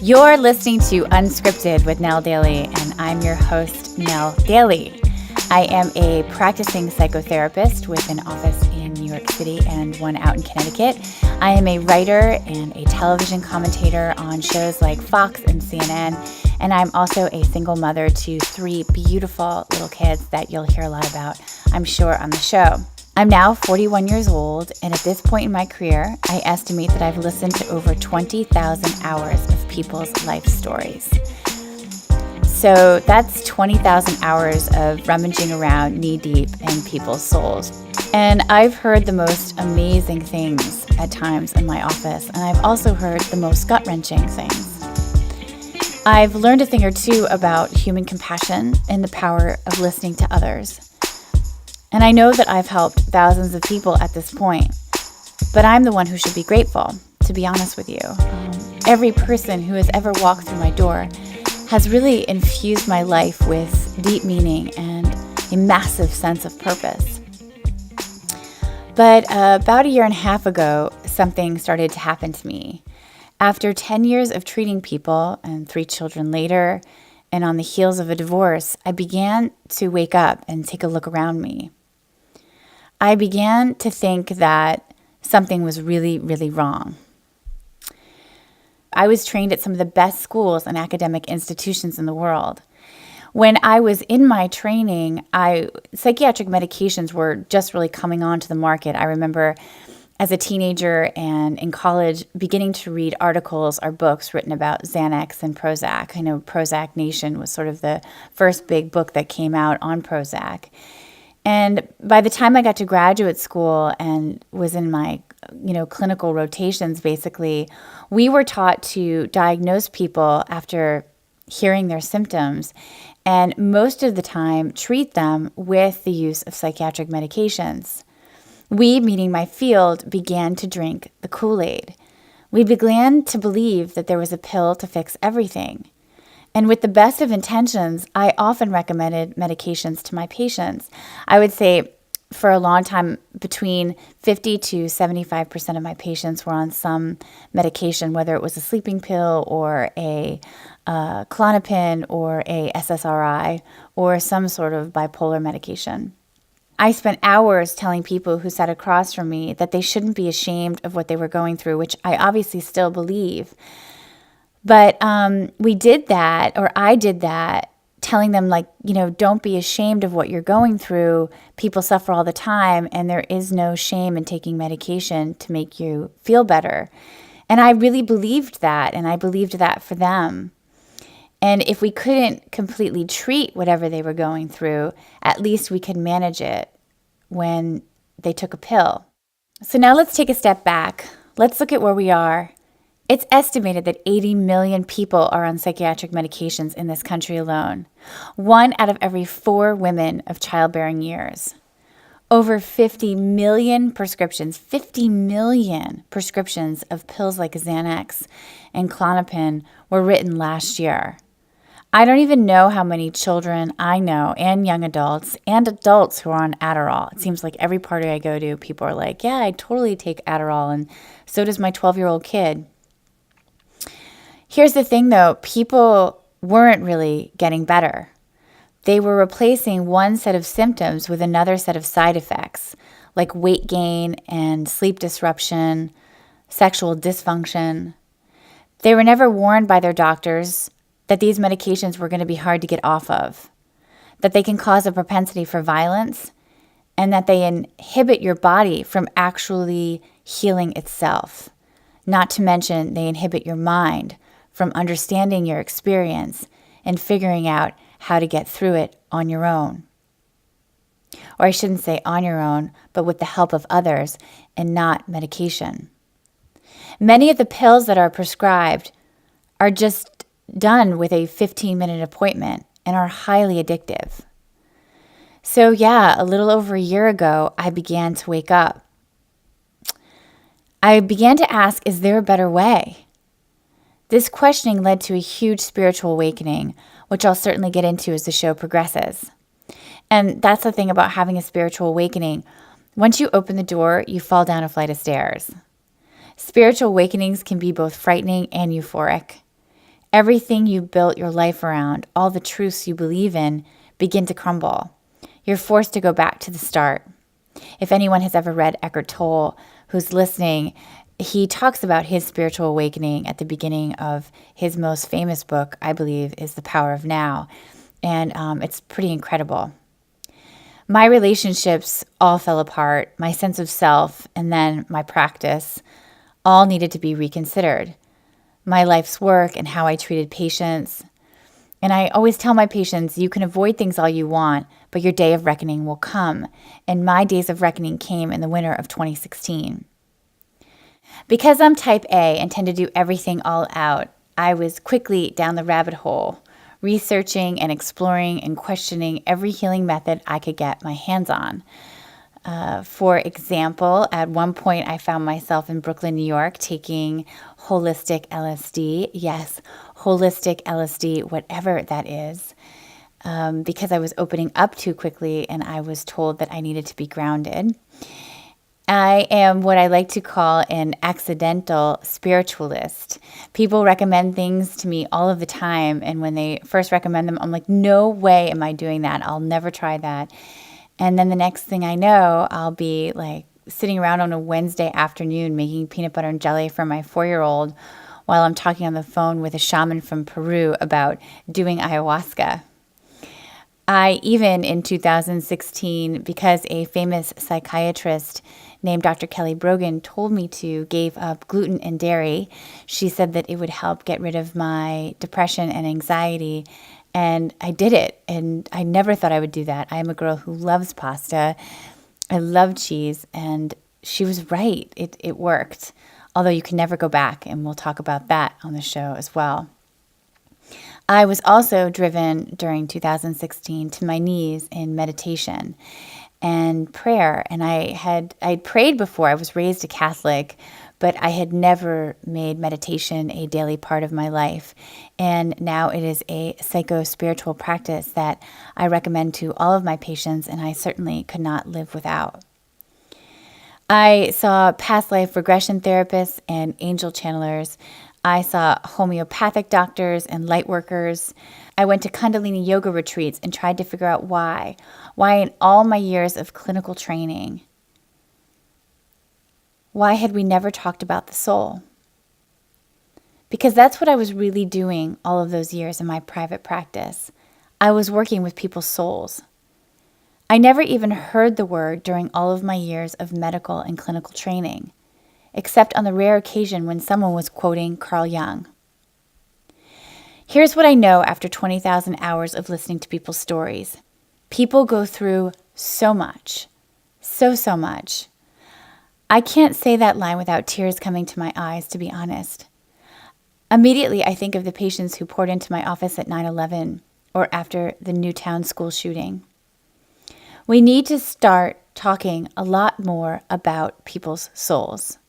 You're listening to Unscripted with Nell Daly, and I'm your host, Nell Daly. I am a practicing psychotherapist with an office in New York City and one out in Connecticut. I am a writer and a television commentator on shows like Fox and CNN, and I'm also a single mother to 3 beautiful little kids that you'll hear a lot about, I'm sure, on the show. I'm now 41 years old, and at this point in my career, I estimate that I've listened to over 20,000 hours of people's life stories. So that's 20,000 hours of rummaging around knee-deep in people's souls. And I've heard the most amazing things at times in my office, and I've also heard the most gut-wrenching things. I've learned a thing or two about human compassion and the power of listening to others. And I know that I've helped thousands of people at this point, but I'm the one who should be grateful, to be honest with you. Every person who has ever walked through my door has really infused my life with deep meaning and a massive sense of purpose. But about a year and a half ago, something started to happen to me. After 10 years of treating people and 3 children later, and on the heels of a divorce, I began to wake up and take a look around me. I began to think that something was really, really wrong. I was trained at some of the best schools and academic institutions in the world. When I was in my training, psychiatric medications were just really coming onto the market. I remember as a teenager and in college beginning to read articles or books written about Xanax and Prozac. I know Prozac Nation was sort of the first big book that came out on Prozac. And by the time I got to graduate school and was in my, clinical rotations, basically, we were taught to diagnose people after hearing their symptoms and most of the time treat them with the use of psychiatric medications. We, meaning my field, began to drink the Kool-Aid. We began to believe that there was a pill to fix everything. And with the best of intentions, I often recommended medications to my patients. I would say for a long time, between 50 to 75% of my patients were on some medication, whether it was a sleeping pill or a Klonopin or a SSRI or some sort of bipolar medication. I spent hours telling people who sat across from me that they shouldn't be ashamed of what they were going through, which I obviously still believe. But I did that, telling them don't be ashamed of what you're going through. People suffer all the time, and there is no shame in taking medication to make you feel better. And I really believed that, and I believed that for them. And if we couldn't completely treat whatever they were going through, at least we could manage it when they took a pill. So now let's take a step back. Let's look at where we are. It's estimated that 80 million people are on psychiatric medications in this country alone. 1 out of every 4 women of childbearing years. Over 50 million prescriptions of pills like Xanax and Klonopin were written last year. I don't even know how many children I know and young adults and adults who are on Adderall. It seems like every party I go to, people are like, yeah, I totally take Adderall, and so does my 12-year-old kid. Here's the thing, though. People weren't really getting better. They were replacing one set of symptoms with another set of side effects, like weight gain and sleep disruption, sexual dysfunction. They were never warned by their doctors that these medications were going to be hard to get off of, that they can cause a propensity for violence, and that they inhibit your body from actually healing itself. Not to mention, they inhibit your mind from understanding your experience and figuring out how to get through it on your own. Or I shouldn't say on your own, but with the help of others and not medication. Many of the pills that are prescribed are just done with a 15-minute appointment and are highly addictive. So a little over a year ago, I began to wake up. I began to ask, is there a better way? This questioning led to a huge spiritual awakening, which I'll certainly get into as the show progresses. And that's the thing about having a spiritual awakening. Once you open the door, you fall down a flight of stairs. Spiritual awakenings can be both frightening and euphoric. Everything you built your life around, all the truths you believe in, begin to crumble. You're forced to go back to the start. If anyone has ever read Eckhart Tolle, who's listening, he talks about his spiritual awakening at the beginning of his most famous book, I believe, is The Power of Now. And it's pretty incredible. My relationships all fell apart. My sense of self and then my practice all needed to be reconsidered. My life's work and how I treated patients. And I always tell my patients, you can avoid things all you want, but your day of reckoning will come. And my days of reckoning came in the winter of 2016. Because I'm type A and tend to do everything all out, I was quickly down the rabbit hole, researching and exploring and questioning every healing method I could get my hands on. For example, at one point I found myself in Brooklyn, New York, taking holistic LSD. Yes, holistic LSD, whatever that is, because I was opening up too quickly and I was told that I needed to be grounded. I am what I like to call an accidental spiritualist. People recommend things to me all of the time, and when they first recommend them, I'm like, no way am I doing that. I'll never try that. And then the next thing I know, I'll be like sitting around on a Wednesday afternoon making peanut butter and jelly for my 4-year-old while I'm talking on the phone with a shaman from Peru about doing ayahuasca. I even in 2016, because a famous psychiatrist named Dr. Kelly Brogan told me to, gave up gluten and dairy. She said that it would help get rid of my depression and anxiety. And I did it. And I never thought I would do that. I am a girl who loves pasta. I love cheese. And she was right. It worked. Although you can never go back. And we'll talk about that on the show as well. I was also driven during 2016 to my knees in meditation and prayer. And I'd prayed before. I was raised a Catholic, but I had never made meditation a daily part of my life. And now it is a psycho-spiritual practice that I recommend to all of my patients, and I certainly could not live without. I saw past life regression therapists and angel channelers. I saw homeopathic doctors and light workers. I went to Kundalini yoga retreats and tried to figure out why. Why in all my years of clinical training, why had we never talked about the soul? Because that's what I was really doing all of those years in my private practice. I was working with people's souls. I never even heard the word during all of my years of medical and clinical training, except on the rare occasion when someone was quoting Carl Jung. Here's what I know after 20,000 hours of listening to people's stories. People go through so much, so much. I can't say that line without tears coming to my eyes, to be honest. Immediately, I think of the patients who poured into my office at 9/11 or after the Newtown school shooting. We need to start talking a lot more about people's souls.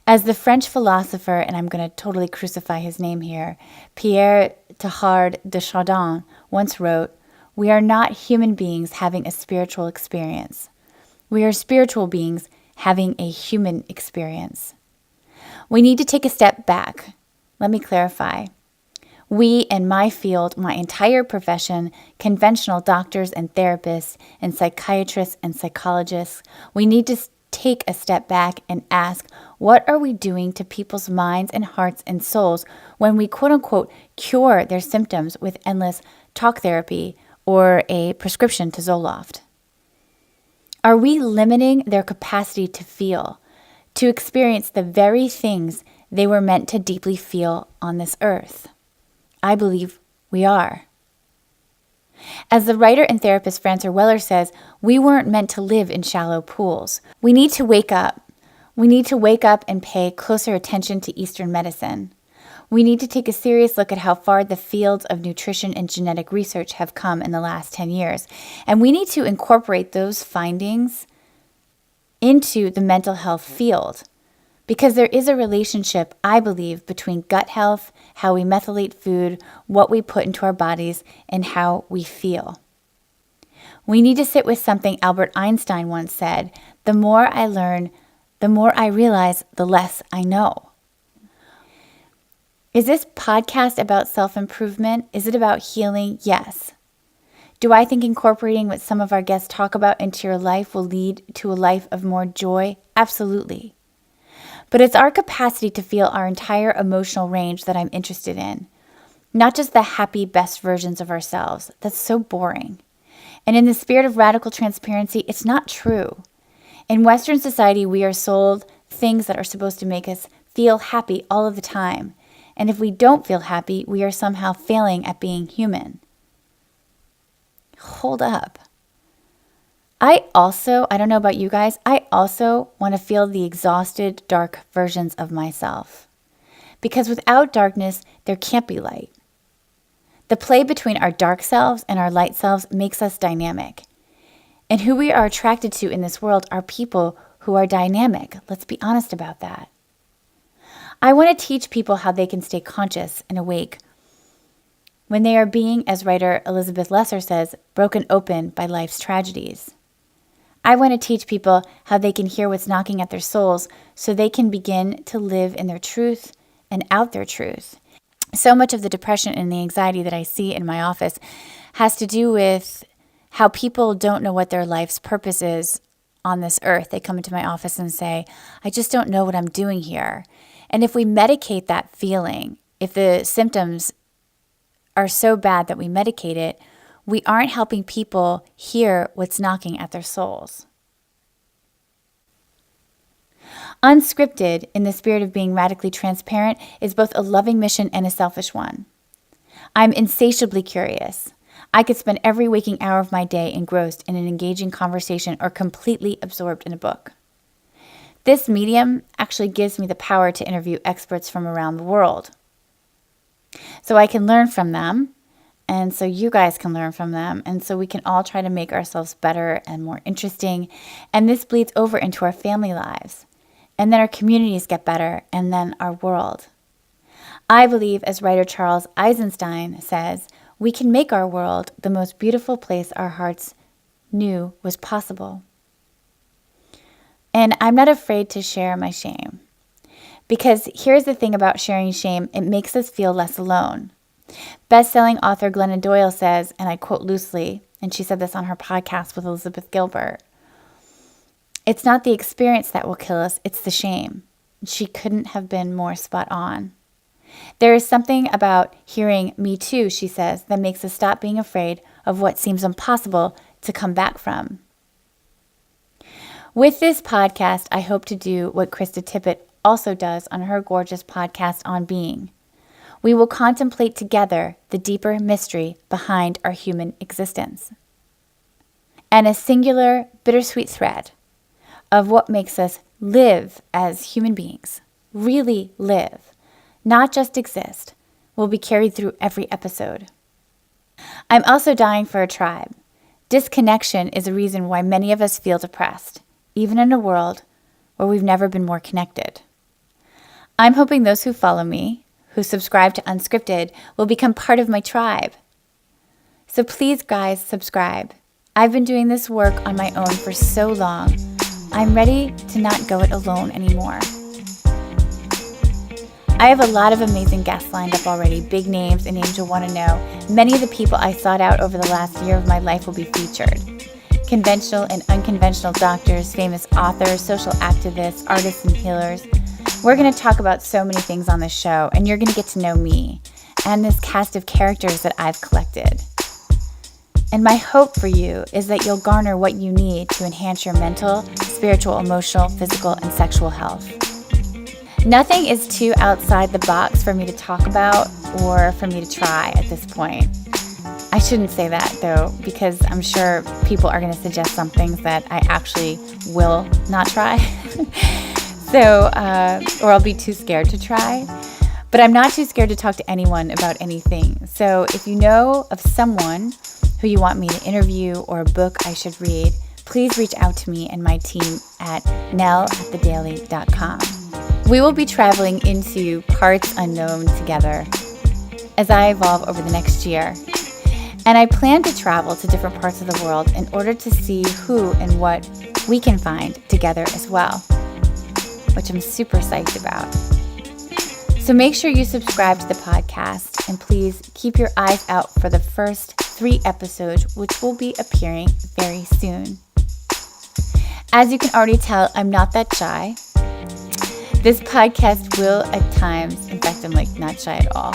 As the French philosopher, and I'm going to totally crucify his name here, Pierre Teilhard de Chardin once wrote, "We are not human beings having a spiritual experience. We are spiritual beings having a human experience." We need to take a step back. Let me clarify. We in my field, my entire profession, conventional doctors and therapists and psychiatrists and psychologists, we need to take a step back and ask, what are we doing to people's minds and hearts and souls when we quote unquote cure their symptoms with endless talk therapy or a prescription to Zoloft? Are we limiting their capacity to feel, to experience the very things they were meant to deeply feel on this earth? I believe we are. As the writer and therapist Frances Weller says, we weren't meant to live in shallow pools. We need to wake up. We need to wake up and pay closer attention to Eastern medicine. We need to take a serious look at how far the fields of nutrition and genetic research have come in the last 10 years. And we need to incorporate those findings into the mental health field. Because there is a relationship, I believe, between gut health, how we methylate food, what we put into our bodies, and how we feel. We need to sit with something Albert Einstein once said, the more I learn, the more I realize, the less I know. Is this podcast about self-improvement? Is it about healing? Yes. Do I think incorporating what some of our guests talk about into your life will lead to a life of more joy? Absolutely. But it's our capacity to feel our entire emotional range that I'm interested in, not just the happy, best versions of ourselves. That's so boring. And in the spirit of radical transparency, it's not true. In Western society, we are sold things that are supposed to make us feel happy all of the time. And if we don't feel happy, we are somehow failing at being human. Hold up. I don't know about you guys, I also want to feel the exhausted, dark versions of myself. Because without darkness, there can't be light. The play between our dark selves and our light selves makes us dynamic. And who we are attracted to in this world are people who are dynamic. Let's be honest about that. I want to teach people how they can stay conscious and awake when they are being, as writer Elizabeth Lesser says, broken open by life's tragedies. I want to teach people how they can hear what's knocking at their souls so they can begin to live in their truth and out their truth. So much of the depression and the anxiety that I see in my office has to do with how people don't know what their life's purpose is on this earth. They come into my office and say, I just don't know what I'm doing here. And if we medicate that feeling, if the symptoms are so bad that we medicate it, we aren't helping people hear what's knocking at their souls. Unscripted, in the spirit of being radically transparent, is both a loving mission and a selfish one. I'm insatiably curious. I could spend every waking hour of my day engrossed in an engaging conversation or completely absorbed in a book. This medium actually gives me the power to interview experts from around the world. So I can learn from them, and so you guys can learn from them, and so we can all try to make ourselves better and more interesting, and this bleeds over into our family lives, and then our communities get better, and then our world. I believe, as writer Charles Eisenstein says, we can make our world the most beautiful place our hearts knew was possible. And I'm not afraid to share my shame. Because here's the thing about sharing shame, it makes us feel less alone. Best-selling author Glennon Doyle says, and I quote loosely, and she said this on her podcast with Elizabeth Gilbert, it's not the experience that will kill us, it's the shame. She couldn't have been more spot on. There is something about hearing me too, she says, that makes us stop being afraid of what seems impossible to come back from. With this podcast, I hope to do what Krista Tippett also does on her gorgeous podcast on being. We will contemplate together the deeper mystery behind our human existence and a singular, bittersweet thread of what makes us live as human beings, really live, not just exist, will be carried through every episode. I'm also dying for a tribe. Disconnection is a reason why many of us feel depressed, even in a world where we've never been more connected. I'm hoping those who follow me, who subscribe to Unscripted, will become part of my tribe. So please, guys, subscribe. I've been doing this work on my own for so long. I'm ready to not go it alone anymore. I have a lot of amazing guests lined up already, big names and names you'll want to know. Many of the people I sought out over the last year of my life will be featured. Conventional and unconventional doctors, famous authors, social activists, artists, and healers. We're going to talk about so many things on this show, and you're going to get to know me and this cast of characters that I've collected. And my hope for you is that you'll garner what you need to enhance your mental, spiritual, emotional, physical, and sexual health. Nothing is too outside the box for me to talk about or for me to try at this point. I shouldn't say that, though, because I'm sure people are going to suggest some things that I actually will not try. Or I'll be too scared to try. But I'm not too scared to talk to anyone about anything. So if you know of someone who you want me to interview or a book I should read, please reach out to me and my team at nell@thedaily.com. We will be traveling into parts unknown together as I evolve over the next year. And I plan to travel to different parts of the world in order to see who and what we can find together as well, which I'm super psyched about. So make sure you subscribe to the podcast, and please keep your eyes out for the first 3 episodes, which will be appearing very soon. As you can already tell, I'm not that shy. This podcast will at times, in fact, I'm not shy at all.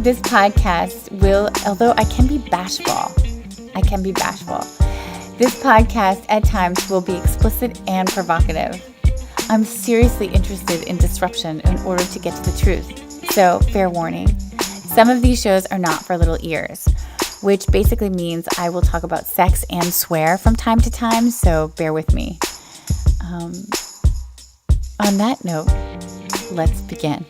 This podcast will, although I can be bashful. This podcast at times will be explicit and provocative. I'm seriously interested in disruption in order to get to the truth. So, fair warning, some of these shows are not for little ears, which basically means I will talk about sex and swear from time to time, so bear with me. On that note, let's begin.